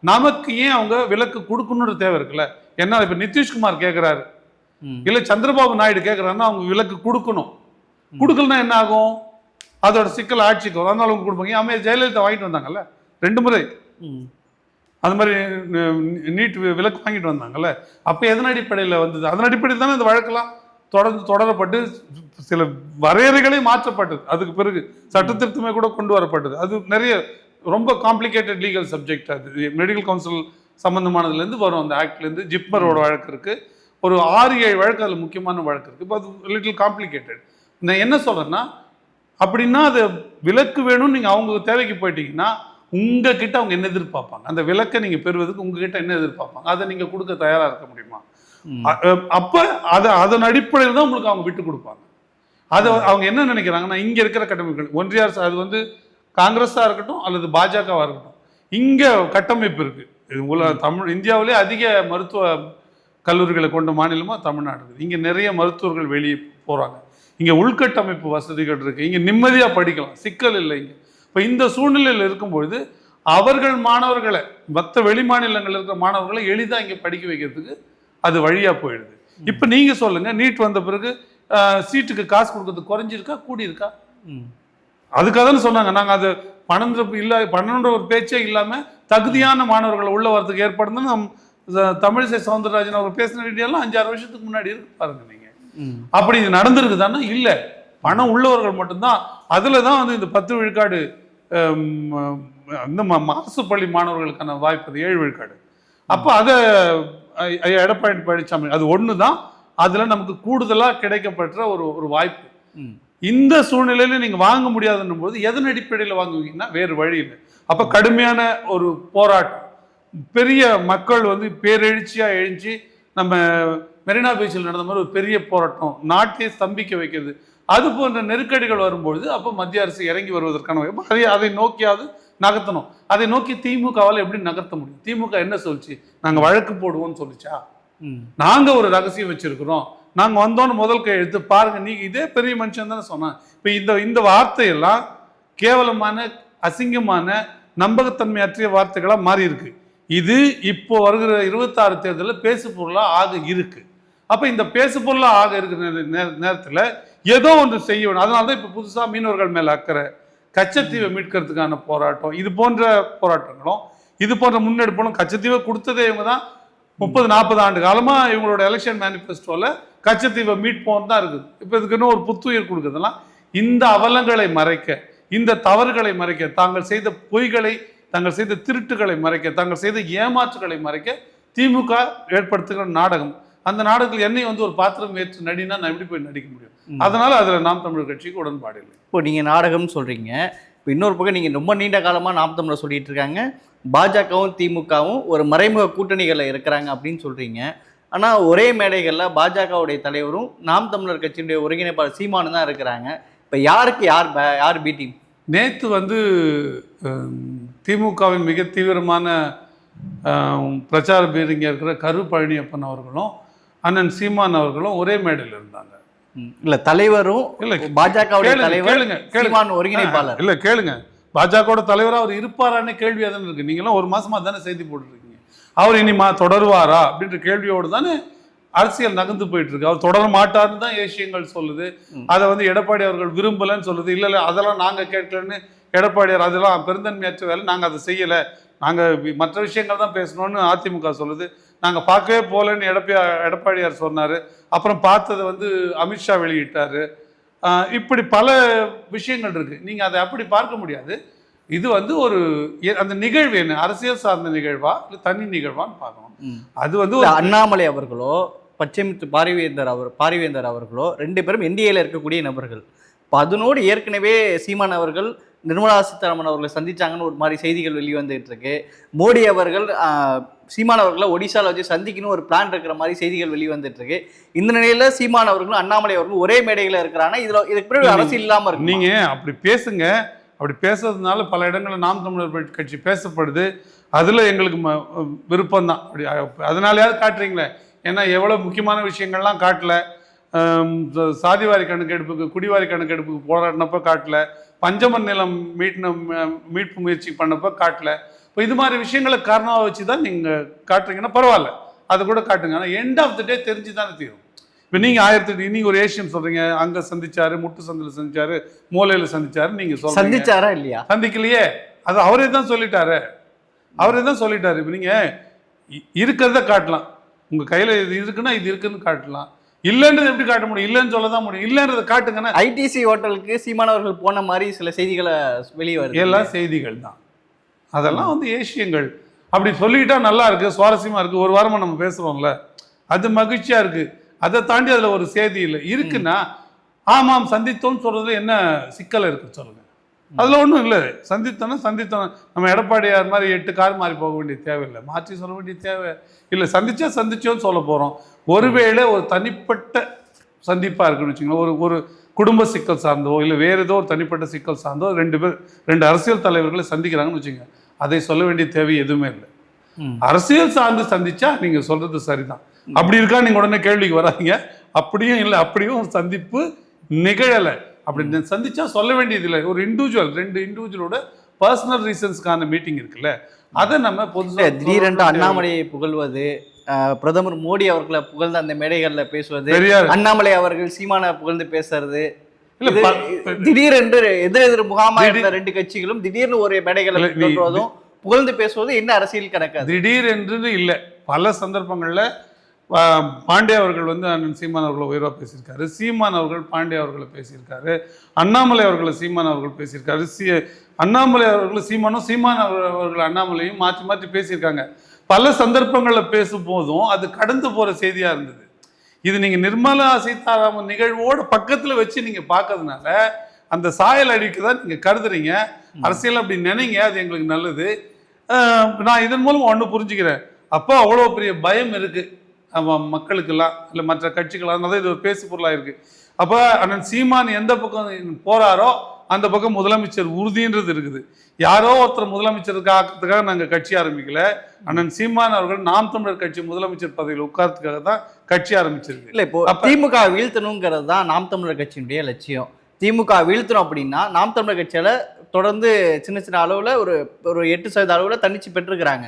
நமக்கு ஏன் அவங்க விலக்கு கொடுக்கணுன்ற தேவை இருக்குல்ல. என்ன இப்ப நிதிஷ்குமார் கேட்கிறாரு, இல்ல சந்திரபாபு நாயுடு கேட்கறாருன்னா அவங்க விலக்கு கொடுக்கலன்னா என்ன ஆகும், அதோட சிக்கல் ஆட்சிக்கு வரும். அதனால அவங்க கொடுப்பாங்க. அம்மையார் ஜெயலலிதா வாங்கிட்டு வந்தாங்கல்ல 2 முறை, அது மாதிரி நீட் விலக்கு வாங்கிட்டு வந்தாங்கல்ல. அப்போ எதன் அடிப்படையில் வந்தது? அதன் அடிப்படையில் தானே இந்த வழக்கெல்லாம் தொடரப்பட்டு சில வரையறைகளே மாற்றப்பட்டது. அதுக்கு பிறகு சட்ட திருத்தமே கூட கொண்டு வரப்பட்டது. அது நிறைய ரொம்ப காம்ப்ளிகேட்டட் லீகல் சப்ஜெக்ட். அது மெடிக்கல் கவுன்சில் சம்பந்தமானதுலேருந்து வரும். அந்த ஆக்ட்லேருந்து ஜிப்மரோட வழக்கு இருக்குது, ஒரு 6-7 வழக்கு அதில் முக்கியமான வழக்கு இருக்குது. இப்போ அது லிட்டில் காம்ப்ளிகேட்டட். நான் என்ன சொல்கிறேன்னா, அப்படின்னா அது விலக்கு வேணும்னு நீங்கள் அவங்க தேவைக்கு போயிட்டீங்கன்னா உங்ககிட்ட அவங்க என்ன எதிர்பார்ப்பாங்க? அந்த விலக்கை நீங்கள் பெறுவதுக்கு உங்ககிட்ட என்ன எதிர்பார்ப்பாங்க? அதை நீங்கள் கொடுக்க தயாராக இருக்க முடியுமா? அப்போ அதன் அடிப்படையில் தான் உங்களுக்கு அவங்க விட்டு கொடுப்பாங்க. அதை அவங்க என்ன நினைக்கிறாங்கன்னா, இங்கே இருக்கிற கட்டமைப்புகள் ஒன்றிய அரசு, அது வந்து காங்கிரஸாக இருக்கட்டும் அல்லது பாஜகவாக இருக்கட்டும், இங்கே கட்டமைப்பு இருக்குது. இது இந்தியாவிலே அதிக மருத்துவ கல்லூரிகளை கொண்ட மாநிலமாக தமிழ்நாடு இருக்குது. இங்கே நிறைய மருத்துவர்கள் வெளியே போகிறாங்க. இங்கே உள்கட்டமைப்பு வசதிகள் இருக்குது. இங்கே நிம்மதியாக படிக்கலாம், சிக்கல் இல்லை இங்கே. இப்போ இந்த சூழ்நிலையில் இருக்கும்பொழுது அவர்கள் மாணவர்களை, மற்ற வெளி மாநிலங்களில் இருக்கிற மாணவர்களை எளிதாக இங்கே படிக்க வைக்கிறதுக்கு அது வழியாக போயிடுது. இப்போ நீங்கள் சொல்லுங்கள், நீட் வந்த பிறகு சீட்டுக்கு காசு கொடுக்கறது குறைஞ்சிருக்கா கூடியிருக்கா? அதுக்காக தானே சொன்னாங்க, நாங்கள் அது பணன்ற ஒரு பேச்சே இல்லாமல் தகுதியான மாணவர்களை உள்ள வரதுக்கு ஏற்படுதுன்னு தமிழிசை சவுந்தரராஜன் அவர் பேசின வீடியோலாம் 5-6 வருஷத்துக்கு முன்னாடி இருக்கு பாருங்க நீங்க. அப்படி இது நடந்திருக்குதானா? இல்லை. பணம் உள்ளவர்கள் மட்டும்தான். அதில் தான் வந்து இந்த 10 விழுக்காடு இந்த அரசு பள்ளி மாணவர்களுக்கான வாய்ப்பு 7 விழுக்காடு. அப்போ அதை எடப்பாடி பழனிசாமி அது ஒன்று தான் அதில் நமக்கு கூடுதலாக கிடைக்கப்பட்ட ஒரு வாய்ப்பு. இந்த சூழ்நிலையில நீங்கள் வாங்க முடியாதுன்னும் போது எதன் அடிப்படையில் வாங்குவீங்கன்னா வேறு வழி இல்லை. அப்போ கடுமையான ஒரு போராட்டம், பெரிய மக்கள் வந்து பேரெழுச்சியாக எழுச்சி, நம்ம மெரினா பீச்சில் நடந்த மாதிரி ஒரு பெரிய போராட்டம், நாட்டையே ஸ்தம்பிக்க வைக்கிறது, அது போன்ற நெருக்கடிகள் வரும்பொழுது அப்போ மத்திய அரசு இறங்கி வருவதற்கான வாய்ப்பு. அதை நோக்கியாவது நகர்த்தணும். அதை நோக்கி திமுகவால் எப்படி நகர்த்த முடியும்? திமுக என்ன சொல்லிச்சு? நாங்கள் வழக்கு போடுவோம்னு சொல்லிச்சா? நாங்கள் ஒரு ரகசியம் வச்சிருக்கிறோம், நாங்கள் வந்தோன்னு முதல் கையெழுத்து பாருங்க, நீங்க இதே பெரிய மனுஷன் தானே சொன்னான். இப்போ இந்த வார்த்தையெல்லாம் கேவலமான, அசிங்கமான, நம்பகத்தன்மையற்ற வார்த்தைகளாக மாறி இருக்கு. இது இப்போ வருகிற 26 தேர்தலில் பேசு பொருளாக ஆக இருக்கு. அப்போ இந்த பேசு பொருளாக ஆக இருக்கிற நேரத்தில் ஏதோ ஒன்று செய்ய வேணும். அதனால தான் இப்போ புதுசாக மீனவர்கள் மேலே அக்கறை, கச்சத்தீவை மீட்கிறதுக்கான போராட்டம், இது போன்ற போராட்டங்களும் இது போன்ற முன்னெடுப்புகளும். கச்சத்தீவை கொடுத்ததே இவங்க தான். 30-40 ஆண்டு காலமாக இவங்களோட எலெக்ஷன் மேனிஃபெஸ்டோவில் கச்சத்தீவை மீட்போம் தான் இருக்குது. இப்போ இதுக்கு இன்னும் ஒரு புத்துயிர் கொடுக்குறதுலாம் இந்த அவலங்களை மறைக்க, இந்த தவறுகளை மறைக்க, தாங்கள் செய்த பொய்களை, தாங்கள் செய்த திருட்டுகளை மறைக்க, தாங்கள் செய்த ஏமாற்றுகளை மறைக்க திமுக ஏற்படுத்துகிற நாடகம். அந்த நாடகத்தில் என்னை வந்து ஒரு பாத்திரம் ஏற்று நடினா நான் எப்படி போய் நடிக்க முடியும்? அதனால அதில் நாம் தமிழர் கட்சிக்கு உடன்பாடு இல்லை.
இப்போ நீங்கள் நாடகம்னு சொல்கிறீங்க, இப்போ இன்னொரு பக்கம் நீங்கள் ரொம்ப நீண்ட காலமாக நாம் தமிழர் சொல்லிட்டு இருக்காங்க, பாஜகவும் திமுகவும் ஒரு மறைமுக கூட்டணிகளில் இருக்கிறாங்க அப்படின்னு சொல்கிறீங்க. ஆனால் ஒரே மேடைகளில் பாஜகவுடைய தலைவரும் நாம் தமிழர் கட்சியினுடைய ஒருங்கிணைப்பாளர் சீமானு தான் இருக்கிறாங்க. இப்போ யாருக்கு யார் பி டீம்?
நேற்று வந்து திமுகவின் மிக தீவிரமான பிரச்சார பீரங்க இருக்கிற கரு பழனியப்பன் அவர்களும் அண்ணன் சீமான் அவர்களும் ஒரே மேடையில் இருந்தாங்க.
இல்ல தலைவரும் இல்ல பாஜகவுடைய தலைவர் சீமான் ஒருங்கிணைப்பாளர்
இல்ல கேளுங்க, பாஜகவோட தலைவராக அவர் இருப்பாரான்னு கேள்வி தானே இருக்கு. நீங்களாம் ஒரு மாசமா தானே செய்தி போட்டுருக்கீங்க. அவர் இனி தொடருவாரா அப்படின்ற கேள்வியோடு தானே அரசியல் நகர்ந்து போயிட்டு இருக்கு. அவர் தொடர மாட்டார்னு தான் ஏசியங்கள் சொல்லுது. அதை வந்து எடப்பாடி அவர்கள் விரும்பலன்னு சொல்லுது. இல்லை அதெல்லாம் நாங்கள் கேட்கலன்னு எடப்பாடியார், அதெல்லாம் பெருந்தன்மையற்ற வேலை, நாங்கள் அதை செய்யலை, நாங்கள் மற்ற விஷயங்கள் தான் பேசணும்னு அதிமுக சொல்லுது. நாங்கள் பார்க்கவே போகலன்னு எடப்பாடியார் சொன்னார். அப்புறம் பார்த்ததை வந்து அமித்ஷா வெளியிட்டார். இப்படி பல விஷயங்கள் இருக்குது. நீங்கள் அதை அப்படி பார்க்க முடியாது. இது வந்து ஒரு அந்த நிகழ்வு என்ன, அரசியல் சார்ந்த நிகழ்வா இல்லை தனி நிகழ்வான்னு பார்க்கணும். அது வந்து
அண்ணாமலை அவர்களோ பச்சைமுத்து பாரிவேந்தர் அவர்களோ 2 பேரும் என்டிஏல இருக்கக்கூடிய நபர்கள். இப்போ அதனோடு ஏற்கனவே சீமான் அவர்கள் நிர்மலா சீதாராமன் அவர்களை சந்திச்சாங்கன்னு ஒரு மாதிரி செய்திகள் வெளிவந்துட்டு இருக்கு. மோடி அவர்கள் சீமான் அவர்களை ஒடிசால வச்சு சந்திக்கணும் ஒரு பிளான் இருக்கிற மாதிரி செய்திகள் வெளிவந்துட்டு இருக்கு. இந்த நிலையில சீமான் அவர்களும் அண்ணாமலை அவர்களும் ஒரே மேடையில் இருக்கிறாங்க. இதுக்கு பிறகு அரசியல் இல்லாம இருக்கு.
நீங்க அப்படி பேசுங்க. அப்படி பேசுறதுனால பல இடங்களில் நாம் தமிழர் கட்சி பேசப்படுது. அதில் எங்களுக்கு விருப்பம்தான். அப்படி அதனாலயாவது காட்டுறீங்களே. ஏன்னா எவ்வளோ முக்கியமான விஷயங்கள்லாம் காட்டல. சாதிவாரி கணக்கெடுப்புக்கு, குடிவாரி கணக்கெடுப்புக்கு போராடினப்போ காட்டல. பஞ்சமன் நிலம் மீட்பு முயற்சி பண்ணப்போ காட்டல. இப்போ இது மாதிரி விஷயங்களை காரணமாக வச்சு தான் நீங்கள் காட்டுறீங்கன்னா பரவாயில்ல, அதை கூட காட்டுங்க. ஆனால் எண்ட் ஆஃப் த டே தெரிஞ்சு தானே தீரும். இப்போ நீங்கள் நீங்கள் ஒரு ஏஷியன் சொல்கிறீங்க, அங்கே சந்திச்சாரு, முட்டு சந்தில் சந்திச்சாரு, மூலையில் சந்திச்சாரு, நீங்கள்
சந்திச்சாரா இல்லையா?
சந்திக்கலையே, அது அவரே தான் சொல்லிட்டாரு. இப்போ நீங்கள் இருக்கிறத காட்டலாம். உங்கள் கையில் இது இருக்குன்னா இது இருக்குன்னு காட்டலாம். இல்லைன்றது எப்படி காட்ட முடியும்? இல்லைன்னு சொல்ல தான் முடியும். இல்லைன்றதை காட்டுங்கன்னா
ஐடிசி ஹோட்டலுக்கு சீமானவர்கள் போன மாதிரி சில செய்திகளை வெளியே வருது.
எல்லாம் செய்திகள் தான். அதெல்லாம் வந்து ஏசியங்கள். அப்படி சொல்லிக்கிட்டா நல்லா இருக்கு, சுவாரஸ்யமா இருக்கு, ஒரு வாரமா நம்ம பேசுறோம்ல, அது மகிழ்ச்சியா இருக்கு. அதை தாண்டி அதுல ஒரு செய்தி இல்லை இருக்குன்னா, ஆமாம் சந்தித்தோம்னு சொல்றதுல என்ன சிக்கல் இருக்கு சொல்லுங்க? அதுல ஒன்றும் இல்லை. சந்தித்தோம். நம்ம எடப்பாடியார் மாதிரி 8 கார் மாறி போக வேண்டிய தேவையில்லை, மாற்றி சொல்ல வேண்டிய தேவை இல்லை. சந்திச்சோன்னு சொல்ல போறோம். ஒருவேளை ஒரு தனிப்பட்ட சந்திப்பா இருக்குன்னு வச்சுக்கோங்களேன், ஒரு ஒரு குடும்ப சிக்கல் சார்ந்தோ இல்லை வேற ஏதோ ஒரு தனிப்பட்ட சிக்கல் சார்ந்தோ 2 அரசியல் தலைவர்களை சந்திக்கிறாங்கன்னு வச்சுங்க, அதை சொல்ல வேண்டிய தேவை எதுவுமே இல்லை. அரசியல் சார்ந்து சந்திச்சா நீங்க சொல்றது சரிதான். அப்படி இருக்கா நீங்க உடனே கேள்விக்கு வராதீங்க. அப்படியும் இல்லை, அப்படியும் ஒரு சந்திப்பு நிகழலை. அப்படி சந்திச்சா சொல்ல வேண்டியது இல்லை. ஒரு இண்டிவிஜுவல் 2 இண்டிவிஜுவலோட பர்சனல் ரீசன்ஸ்க்கான மீட்டிங் இருக்குல்ல, அதை நம்ம பொதுவாக
திடீரென்று அண்ணாமலையை புகழ்வது, பிரதமர் மோடி அவர்களை புகழ்ந்து அந்த மேடைகள்ல பேசுவது, அண்ணாமலை அவர்கள் சீமானை புகழ்ந்து பேசுறது, திடீரென்று எதிரெதிர் முகாமா இருந்த 2 கட்சிகளும் திடீர்னு ஒரு மேடைகளை தோன்றுவதும் புகழ்ந்து பேசுவது என்ன அரசியல் கணக்கு?
திடீரென்று இல்லை, பல சந்தர்ப்பங்கள்ல பாண்டே அவர்கள் அண்ணன் சீமான் அவர்களை உயர்வாக பேசியிருக்காரு, சீமான் அவர்கள் பாண்டே அவர்களை பேசியிருக்காரு, அண்ணாமலை அவர்களை சீமான் அவர்கள் பேசியிருக்காரு, அண்ணாமலை அவர்கள் சீமானும், சீமான் அவர்கள் அண்ணாமலையும் மாற்றி மாற்றி பேசியிருக்காங்க. பல சந்தர்ப்பங்களில் பேசும் போதும் அது கடந்து போகிற செய்தியாக இருந்தது. இது நீங்கள் நிர்மலா சீதாராமன் நிகழ்வோட பக்கத்தில் வச்சு நீங்கள் பார்க்கறதுனால அந்த சாயல் அடிக்கு தான் நீங்கள் கருதுறீங்க. அரசியல் அப்படி நினைங்க, அது எங்களுக்கு நல்லது. நான் இதன் மூலம் ஒன்று புரிஞ்சுக்கிறேன், அப்போ அவ்வளோ பெரிய பயம் இருக்குது மக்களுக்கெல்லாம், இல்லை மற்ற கட்சிகளாக தான் இது ஒரு பேசு பொருளாக இருக்குது. அப்போ அண்ணன் சீமான் எந்த பக்கம் போகிறாரோ அந்த பக்கம் முதலமைச்சர் உறுதின்றது இருக்குது. யாரோ ஒருத்தர் முதலமைச்சருக்கு ஆக்கிறதுக்காக நாங்கள் கட்சி ஆரம்பிக்கல. அண்ணன் சீமான் அவர்கள் நாம் தமிழர் கட்சி முதலமைச்சர் பதவியில் உட்கார்றதுக்காக தான் கட்சி ஆரம்பிச்சிருக்கு.
இல்லை, இப்போ திமுக வீழ்த்தணுங்கிறது தான் நாம் தமிழர் கட்சியினுடைய லட்சியம். திமுக வீழ்த்தணும் அப்படின்னா நாம் தமிழர் கட்சியால தொடர்ந்து சின்ன சின்ன அளவில் ஒரு 8% அளவில் தன்னிச்சு பெற்றிருக்கிறாங்க.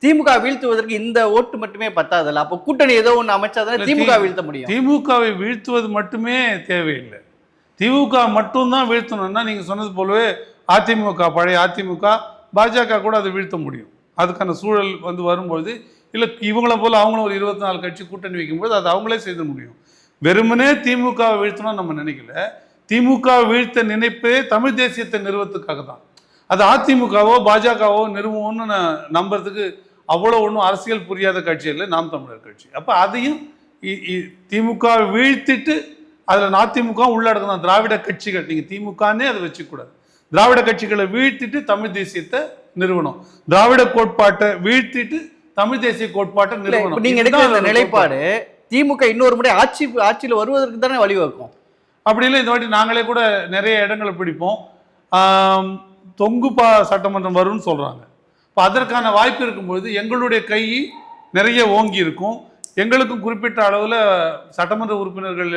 திமுக வீழ்த்துவதற்கு இந்த ஓட்டு மட்டுமே பத்தாதுல்ல, அப்போ கூட்டணி ஏதோ ஒன்று அமைச்சாதான் திமுக வீழ்த்த முடியும்.
திமுகவை வீழ்த்துவது மட்டுமே தேவையில்லை, திமுக மட்டும்தான் வீழ்த்தணும்னா நீங்கள் சொன்னது போலவே அதிமுக, பழைய அதிமுக, பாஜக கூட அதை வீழ்த்த முடியும். அதுக்கான சூழல் வரும்பொழுது, இல்லை இவங்கள போல் அவங்களும் ஒரு 24 கட்சி கூட்டணி வைக்கும்போது அது அவங்களே செய்த முடியும். வெறுமனே திமுகவை வீழ்த்தணும்னு நம்ம நினைக்கல. திமுக வீழ்த்த நினைப்பே தமிழ் தேசியத்தை நிறுவத்துக்காக தான். அது அதிமுகவோ பாஜகவோ நிறுவனம்னு நம்புறதுக்கு அவ்வளோ ஒன்றும் அரசியல் புரியாத கட்சி இல்லை நாம் தமிழர் கட்சி. அப்போ அதையும் திமுக வீழ்த்திட்டு அதில் அதிமுக உள்ளடக்கம் தான். திராவிட கட்சிகள், நீங்கள் திமுகனே அதை வச்சுக்கூடாது, திராவிட கட்சிகளை வீழ்த்திட்டு தமிழ் தேசியத்தை நிறுவனம், திராவிட கோட்பாட்டை வீழ்த்திட்டு தமிழ் தேசிய கோட்பாட்டை நிறுவனம்.
நீங்க எடுக்கிற நிலைப்பாடு திமுக இன்னொரு முறை ஆட்சியில் வருவதற்கு தானே வழிவகுக்கும்.
அப்படி இல்லை, இந்த வாட்டி நாங்களே கூட நிறைய இடங்களை பிடிப்போம். தொங்குப்பா சட்டமன்றம் வரும்னு சொல்றாங்க. இப்போ அதற்கான வாய்ப்பு இருக்கும்பொழுது எங்களுடைய கை நிறைய ஓங்கி இருக்கும். எங்களுக்கும் குறிப்பிட்ட அளவில் சட்டமன்ற உறுப்பினர்கள்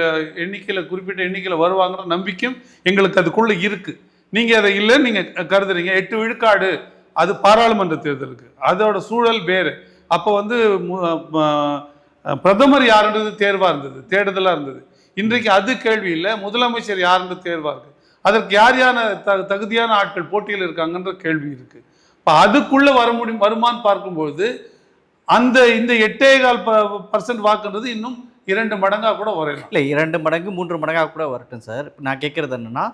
குறிப்பிட்ட எண்ணிக்கையில் வருவாங்கிற நம்பிக்கையும் எங்களுக்கு அதுக்குள்ளே இருக்குது. நீங்கள் அதை இல்லைன்னு நீங்கள் கருதுறீங்க. 8 விழுக்காடு அது பாராளுமன்ற தேர்தலுக்கு, அதோட சூழல் வேறு. அப்போ பிரதமர் யாருன்றது தேர்வாக இருந்தது, தேடுதலாக இருந்தது. இன்றைக்கு அது கேள்வி இல்லை, முதலமைச்சர் யாருன்றது தேர்வாக இருக்குது. அதற்கு யார் தகுதியான ஆட்கள் போட்டியில் இருக்காங்கன்ற கேள்வி இருக்குது. இப்போ அதுக்குள்ளே வருமானு பார்க்கும்பொழுது இந்த 8.25% வாக்குன்றது இன்னும் 2 மடங்காக கூட வரலாம்.
இல்லை, 2 மடங்கு 3 மடங்காக கூட வரட்டும் சார். நான் கேட்குறது என்னென்னா,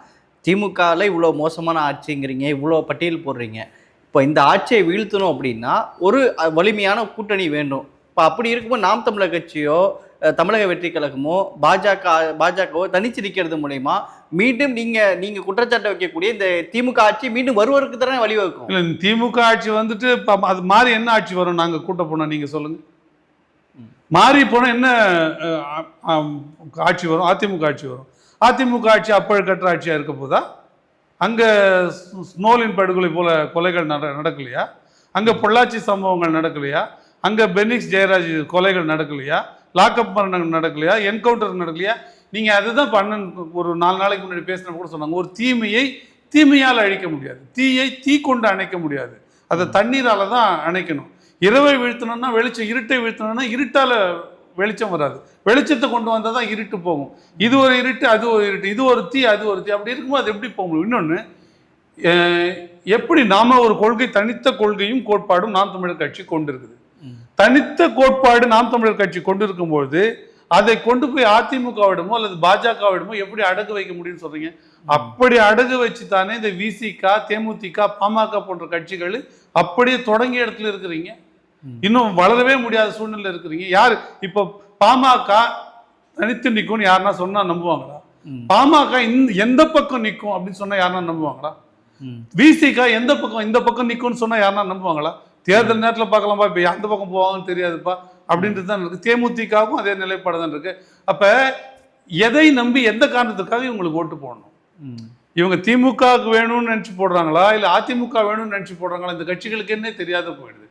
திமுகவில் இவ்வளோ மோசமான ஆட்சிங்கிறீங்க, இவ்வளோ பட்டியல் போடுறீங்க. இப்போ இந்த ஆட்சியை வீழ்த்தணும் அப்படின்னா ஒரு வலிமையான கூட்டணி வேண்டும். இப்போ அப்படி இருக்கும்போது நாம் தமிழர் கட்சியோ தமிழக வெற்றி கழகமோ பாஜகவோ தனிச்சு நிற்கிறது மூலயமா மீண்டும் நீங்க குற்றச்சாட்டை வைக்கக்கூடிய இந்த திமுக ஆட்சி மீண்டும் வருவதற்கு தானே வழிவகுக்கும்.
இல்லை, திமுக ஆட்சி அது மாறி என்ன ஆட்சி வரும்? நாங்கள் கூட்ட போனோம், நீங்க சொல்லுங்க. மாறி போனால் என்ன ஆட்சி வரும்? அதிமுக ஆட்சி வரும். அதிமுக ஆட்சி அப்பழுக்கற்ற ஆட்சியாக இருக்க போதா? அங்கே ஸ்னோலின் படுகொலை போல கொலைகள் நடக்கலையா? அங்கே பொள்ளாச்சி சம்பவங்கள் நடக்கலையா? அங்கே பெனிக்ஸ் ஜெயராஜ் கொலைகள் நடக்கலையா? லாக்அப் மரணங்கள் நடக்கலையா? என்கவுண்டர் நடக்கலையா? நீங்கள் அதுதான் ஒரு 4 நாளைக்கு முன்னாடி பேசின கூட சொன்னாங்க, ஒரு தீமையை தீமையால் அழிக்க முடியாது, தீயை தீ கொண்டு அணைக்க முடியாது, அதை தண்ணீரால் தான் அணைக்கணும். இரவை வீழ்த்தணும்னா வெளிச்சம், இருட்டை வீழ்த்தணும்னா இருட்டால் வெளிச்சம் வராது, வெளிச்சத்தை கொண்டு வந்தால் தான் இருட்டு போகும். இது ஒரு இருட்டு, அது ஒரு இருட்டு, இது ஒரு தீ, அது ஒரு தீ. அப்படி இருக்கும்போது அது எப்படி போக முடியும்? இன்னொன்று, எப்படி நாம ஒரு கொள்கை, தனித்த கொள்கையும் கோட்பாடும் நாம் தமிழர் கட்சி கொண்டிருக்குது. தனித்த கோட்பாடு நாம் தமிழர் கட்சி கொண்டிருக்கும்போது அதை கொண்டு போய் அதிமுகவிடமோ அல்லது பாஜகவிடமோ எப்படி அடக்கு வைக்க முடியும்னு சொல்றீங்க? அப்படி அடகு வச்சு தானே இந்த விசிக, தேமுதிக, பாமக போன்ற கட்சிகள் அப்படியே தொடங்கிய இடத்துல இருக்கிறீங்க. இன்னும் வளரவே முடியாத சூழ்நிலை இருக்கிறீங்க. யாரு இப்போ பாமக தனித்து நிற்கும்னு யாருன்னா சொன்னா நம்புவாங்களா? பாமக எந்த பக்கம் நிற்கும் அப்படின்னு சொன்னா யாருன்னா நம்புவாங்களா? விசிக எந்த பக்கம் இந்த பக்கம் நிற்கும்னு சொன்னா யாருன்னா நம்புவாங்களா? தேர்தல் நேரத்தில் பார்க்கலாம்ப்பா, இப்போ எந்த பக்கம் போவாங்கன்னு தெரியாதுப்பா அப்படின்றது தான் இருக்கு. தேமுதிகவும் அதே நிலைப்பாடு தான் இருக்கு. அப்ப எதை நம்பி எந்த காரணத்துக்காக இவங்களுக்கு ஓட்டு போடணும்? இவங்க திமுகவுக்கு வேணும்னு நினைச்சு போடுறாங்களா இல்ல அதிமுக வேணும்னு நினைச்சு போடுறாங்களா? இந்த கட்சிகளுக்கு என்ன தெரியாத போயிடுது.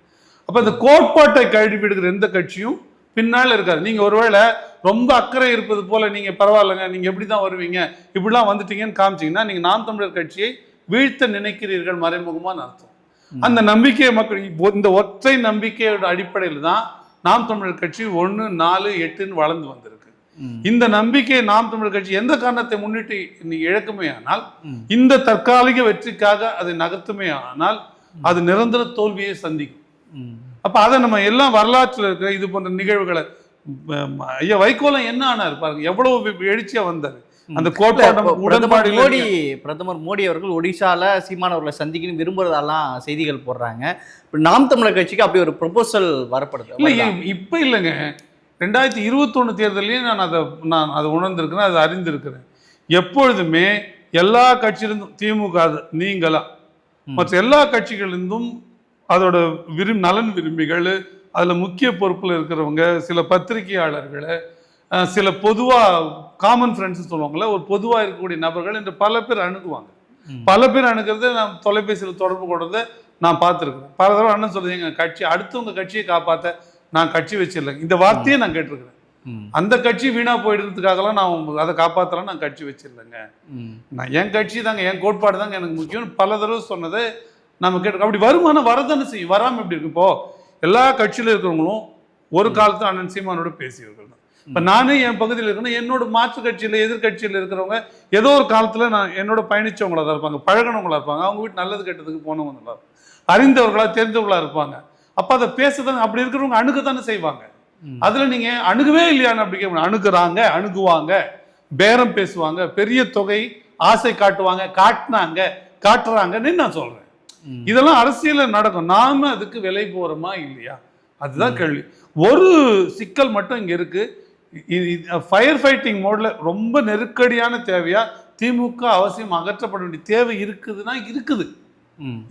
அப்ப இந்த கோட்பாட்டை கழுவி விடுகிற எந்த கட்சியும் பின்னால் இருக்காது. நீங்க ஒருவேளை ரொம்ப அக்கறை இருப்பது போல நீங்க பரவாயில்லைங்க, நீங்க எப்படிதான் வருவீங்க, இப்படிலாம் வந்துட்டீங்கன்னு காமிச்சீங்கன்னா நீங்க நாம் தமிழர் கட்சியை வீழ்த்த நினைக்கிறீர்கள் மறைமுகமான அர்த்தம். அந்த நம்பிக்கையை மக்கள் இந்த ஒற்றை நம்பிக்கையோட அடிப்படையில் தான் நாம் தமிழர் கட்சி 1, 4, 8ன்னு வளர்ந்து வந்திருக்கு. இந்த நம்பிக்கை நாம் தமிழர் கட்சி எந்த காரணத்தை முன்னிட்டு இழக்குமே ஆனால், இந்த தற்காலிக வெற்றிக்காக அதை நகர்த்துமே ஆனால் அது நிரந்தர தோல்வியை சந்திக்கும். அப்ப அதை நம்ம எல்லாம் வரலாற்றில் இருக்கிற இது போன்ற நிகழ்வுகளை ஐயா வைகோலம் என்ன ஆனார் பாருங்க, எவ்வளவு எழுச்சியா வந்தாரு. அந்த
பிரதமர் மோடி அவர்கள் ஒடிசால சீமான் அவர்களை சந்திக்கணும் விரும்புறதெல்லாம் செய்திகள் போடுறாங்க. நாம் தமிழர் கட்சிக்கு அப்படி ஒரு ப்ரொபோசல் வரப்படுது.
இல்லை இப்ப இல்லைங்க, 2021 தேர்தலையும் நான் அதை உணர்ந்திருக்கிறேன், அதை அறிந்திருக்கிறேன். எப்பொழுதுமே எல்லா கட்சியிலிருந்தும் திமுக நீங்களா மற்ற எல்லா கட்சிகளிலிருந்தும் அதோட நலன் விரும்பிகள், அதுல முக்கிய பொறுப்புல இருக்கிறவங்க, சில பத்திரிகையாளர்களை, சில பொதுவா காமன் ஃப்ரெண்ட்ஸ் சொல்லுவாங்கல்ல, ஒரு பொதுவா இருக்கக்கூடிய நபர்கள் என்று பல பேர் அணுகுவாங்க. பல பேர் அணுகிறத நான் தொலைபேசியில் தொடர்பு கொண்டதை நான் பார்த்துருக்கிறேன். பல தடவை அண்ணன் சொல்றது, எங்க கட்சி அடுத்தவங்க கட்சியை காப்பாற்ற நான் கட்சி வச்சிடலைங்க, இந்த வார்த்தையே நான் கேட்டிருக்கிறேன். அந்த கட்சி வீணா போயிடுறதுக்காகலாம் நான் அதை காப்பாற்றலாம் நான் கட்சி வச்சிடலைங்க, நான் என் கட்சி தாங்க, என் கோட்பாடு தாங்க எனக்கு முக்கியம் பல தடவை சொன்னதை நம்ம கேட்டு. அப்படி வருமானம் வரதானே செய்யும், வராமல் எப்படி இருக்கு? இப்போ எல்லா கட்சியில இருக்கிறவங்களும் ஒரு காலத்தில் அண்ணன் சீமானோட பேசியவர்கள் தான். இப்போ நானே என் பகுதியில் இருக்கணும், என்னோட மாற்று கட்சியில் எதிர்கட்சியில் இருக்கிறவங்க ஏதோ ஒரு காலத்தில் நான் என்னோட பயணிச்சவங்களா தான் இருப்பாங்க, பழகினவங்களா இருப்பாங்க, அவங்க வீட்டு நல்லது கெட்டதுக்கு போனவங்க நல்லா இருக்கும், அறிந்தவர்களா தெரிந்தவர்களா இருப்பாங்க. அப்போ அதை பேசதானே, அப்படி இருக்கிறவங்க அணுக தானே செய்வாங்க. அதுல நீங்க அணுகவே இல்லையான்னு அப்படி கேட்க, அணுகுறாங்க, அணுகுவாங்க, பேரம் பேசுவாங்க, பெரிய தொகை ஆசை காட்டுவாங்க, காட்டுறாங்கன்னு நான் சொல்றேன். இதெல்லாம் அரசியல நடக்கும், நாம அதுக்கு விலை போறோமா இல்லையா, அதுதான் கேள்வி. ஒரு சிக்கல் மட்டும் இங்க இருக்கு, ஃபயர் ஃபைட்டிங் மோட்ல ரொம்ப நெருக்கடியான தேவையா திமுக அவசியம் அகற்றப்பட வேண்டிய தேவை இருக்குதுன்னா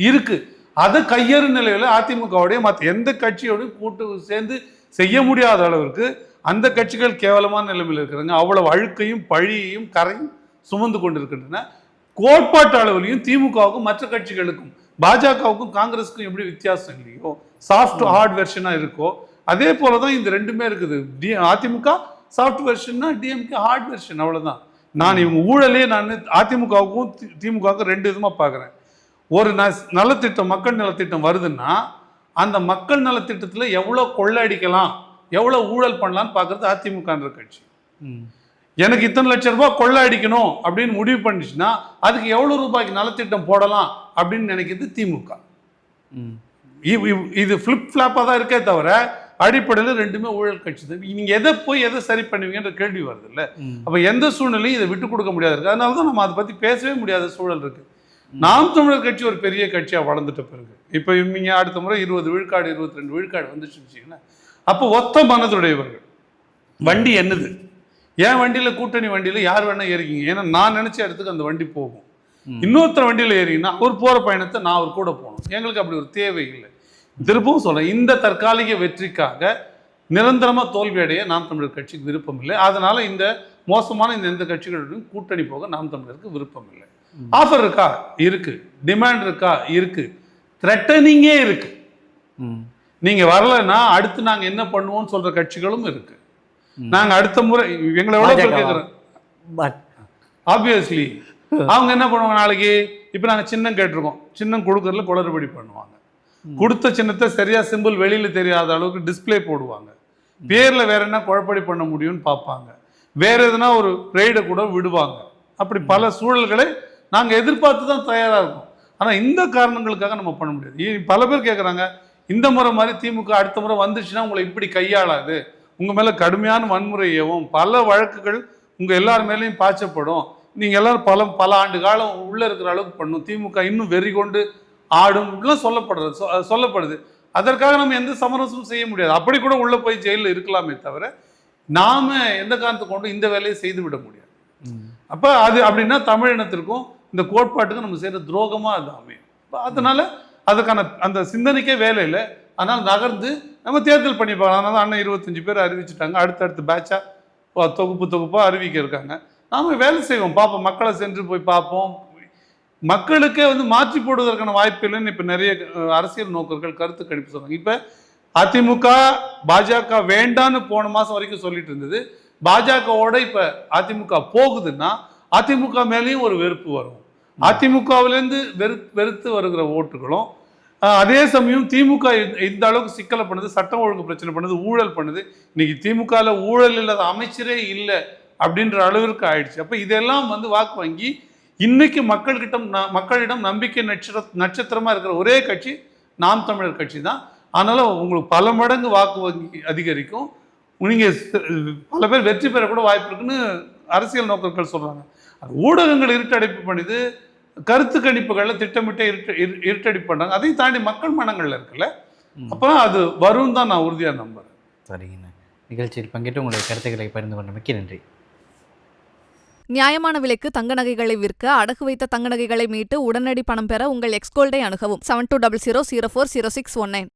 இருக்கு. அதை கையறு நிலையில அதிமுகவுடைய மற்ற எந்த கட்சியோடையும் கூட்டு சேர்ந்து செய்ய முடியாத அளவிற்கு அந்த கட்சிகள் கேவலமான நிலைமையில் இருக்கிறாங்க. அவ்வளவு அழுக்கையும் பழியையும் கரையும் சுமந்து கொண்டிருக்கின்றன. கோட்பாட்டு அளவிலையும் திமுகவுக்கும் மற்ற கட்சிகளுக்கும் பாஜகவுக்கும் காங்கிரஸுக்கும் எப்படி வித்தியாசம் இல்லையோ, சாஃப்ட் ஹார்ட் வெர்ஷனா இருக்கோ, அதே போலதான் இந்த ரெண்டுமே இருக்குது. அதிமுக சாஃப்ட் வெர்ஷன்னா டிஎம்கே ஹார்ட் வெர்ஷன், அவ்வளவுதான். நான் இவங்க ஊழலே நான் அதிமுகவுக்கும் திமுகவுக்கும் ரெண்டு விதமா பார்க்குறேன். ஒரு நலத்திட்டம், மக்கள் நலத்திட்டம் வருதுன்னா அந்த மக்கள் நலத்திட்டத்துல எவ்வளவு கொள்ளடிக்கலாம், எவ்வளவு ஊழல் பண்ணலான்னு பார்க்கறது அதிமுகன்ற கட்சி. எனக்கு இத்தனை லட்சம் ரூபாய் கொள்ள அடிக்கணும் அப்படின்னு முடிவு பண்ணிச்சுன்னா அதுக்கு எவ்வளவு ரூபாய்க்கு நலத்திட்டம் போடலாம் அப்படின்னு நினைக்கிறது திமுக. இது பிளிப் ஃபிளாப்பா தான் இருக்கே தவிர அடிப்படையில் ரெண்டுமே ஊழல் கட்சி தான். நீங்க எதை போய் எதை சரி பண்ணுவீங்கன்ற கேள்வி வருது இல்ல. அப்ப எந்த சூழ்நிலையும் இதை விட்டு கொடுக்க முடியாது இருக்கு. அதனாலதான் நம்ம அதை பத்தி பேசவே முடியாத சூழல் இருக்கு. நாம் தமிழர் கட்சி ஒரு பெரிய கட்சியா வளர்ந்துட்ட பிறகு இப்ப நீங்க அடுத்த முறை 20 விழுக்காடு 22 விழுக்காடு வந்துச்சுன்னா அப்போ ஒத்த மனதுடையவர்கள் வண்டி என்னது, என் வண்டியில கூட்டணி வண்டியில யார் வேணா ஏறிக்கிங்க, ஏன்னா நான் நினைச்ச இடத்துக்கு அந்த வண்டி போகும். இன்னொருத்தர் வண்டியில ஏறிங்கன்னா ஒரு போற பயணத்தை நான் அவர் கூட போகணும், எங்களுக்கு அப்படி ஒரு தேவை இல்லை. திருப்பவும் சொல்றேன், இந்த தற்காலிக வெற்றிக்காக நிரந்தரமா தோல்வி அடைய நாம் தமிழர் கட்சிக்கு விருப்பம் இல்லை. அதனால இந்த மோசமான இந்த எந்த கட்சிகளுடன் கூட்டணி போக நாம் தமிழருக்கு விருப்பம் இல்லை. ஆஃபர் இருக்கா இருக்கு, டிமாண்ட் இருக்கா இருக்கு, த்ரெட்டனிங்கே இருக்கு. நீங்க வரலன்னா அடுத்து நாங்க என்ன பண்ணுவோம்னு சொல்ற கட்சிகளும் இருக்கு. நாங்க அடுத்த முறை எங்களை எவ்வளவு பேர் கேட்கிறோம், ஆப்வியஸ்லி அவங்க என்ன பண்ணுவாங்க, நாளைக்கு இப்ப நாங்க சின்னம் கேட்டிருக்கோம், சின்னம் கொடுக்கறதுல குளறுபடி பண்ணுவாங்க, கொடுத்த சின்னத்தை சரியா சிம்பிள் வெளியில தெரியாத அளவுக்கு டிஸ்பிளே போடுவாங்க, பேர்ல வேற என்ன குழப்படி பண்ண முடியும்னு பார்ப்பாங்க, வேற எதுனா ஒரு ரெய்டை கூட விடுவாங்க. அப்படி பல சூழல்களை நாங்க எதிர்பார்த்து தான் தயாரா இருக்கோம். ஆனா இந்த காரணங்களுக்காக நம்ம பண்ண முடியாது. பல பேர் கேட்கறாங்க, இந்த முறை மாதிரி திமுக அடுத்த முறை வந்துச்சுன்னா உங்களை இப்படி கையாளாது, உங்க மேல கடுமையான வன்முறை ஏவும், பல வழக்குகள் உங்க எல்லார் மேலேயும் பாய்ச்சப்படும், நீங்கள் எல்லாரும் பல ஆண்டு காலம் உள்ளே இருக்கிற அளவுக்கு பண்ணும், திமுக இன்னும் வெறி கொண்டு ஆடும் இப்படிலாம் சொல்லப்படுது. அதற்காக நம்ம எந்த சமரசமும் செய்ய முடியாது. அப்படி கூட உள்ளே போய் ஜெயிலில் இருக்கலாமே தவிர நாம் எந்த காரணத்தை கொண்டு இந்த வேலையை செய்து விட முடியாது. அப்போ அது அப்படின்னா தமிழினத்திற்கும் இந்த கோட்பாட்டுக்கும் நம்ம செய்கிற துரோகமாக அது அமையும். அதனால அதுக்கான அந்த சிந்தனைக்கே வேலை இல்லை. அதனால் நகர்ந்து நம்ம தேர்தல் பண்ணி பார்க்கலாம். அதனால அண்ணன் 25 பேர் அறிவிச்சுட்டாங்க. அடுத்தடுத்து பேட்சாக தொகுப்பாக அறிவிக்க இருக்காங்க. நாம் வேலை செய்வோம், பார்ப்போம், மக்களை சென்று போய் பார்ப்போம். மக்களுக்கே மாற்றி போடுவதற்கான வாய்ப்பு இல்லைன்னு இப்போ நிறைய அரசியல் நோக்கர்கள் கருத்து கணிப்பு சொல்கிறாங்க. இப்போ அதிமுக பாஜக வேண்டான்னு போன மாதம் வரைக்கும் சொல்லிட்டு இருந்தது. பாஜகவோட இப்போ அதிமுக போகுதுன்னா அதிமுக மேலேயும் ஒரு வெறுப்பு வரும். அதிமுகவிலேருந்து வெறுத்து வருகிற ஓட்டுகளும், அதே சமயம் திமுக இந்த அளவுக்கு சிக்கலை பண்ணுது, சட்டம் ஒழுங்கு பிரச்சனை பண்ணுது, ஊழல் பண்ணுது. இன்னைக்கு திமுகவில் ஊழல் இல்லாத அமைச்சரே இல்லை அப்படின்ற அளவிற்கு ஆயிடுச்சு. அப்போ இதெல்லாம் வாக்கு வங்கி இன்னைக்கு மக்களிடம் நம்பிக்கை நட்சத்திரமா இருக்கிற ஒரே கட்சி நாம் தமிழர் கட்சி தான். அதனால உங்களுக்கு பல மடங்கு வாக்கு வங்கி அதிகரிக்கும். நீங்க பல பேர் வெற்றி பெற கூட வாய்ப்பு இருக்குன்னு அரசியல் நோக்கர்கள் சொல்றாங்க. அது ஊடகங்கள் இருட்டடைப்பு பண்ணுது, கருத்து கணிப்புகள்ல திட்டமிட்ட இருட்டடிப்பு பண்றாங்க. அதையும் தாண்டி மக்கள் மனங்கள்ல இருக்குல்ல, அப்போ அது வரும் தான் நான் உறுதியா நம்புறேன்.
சரிங்கண்ணா, நிகழ்ச்சியில் பங்கேற்று உங்களுடைய கருத்துக்களை பகிர்ந்து கொண்டமைக்கு நன்றி.
நியாயமான விலைக்கு தங்க நகைகளை விற்க அடகு வைத்த தங்க நகைகளை மீட்டு உடனடி பணம் பெற உங்கள் எக்ஸ்கோல்டை அணுகவும். 7200040619.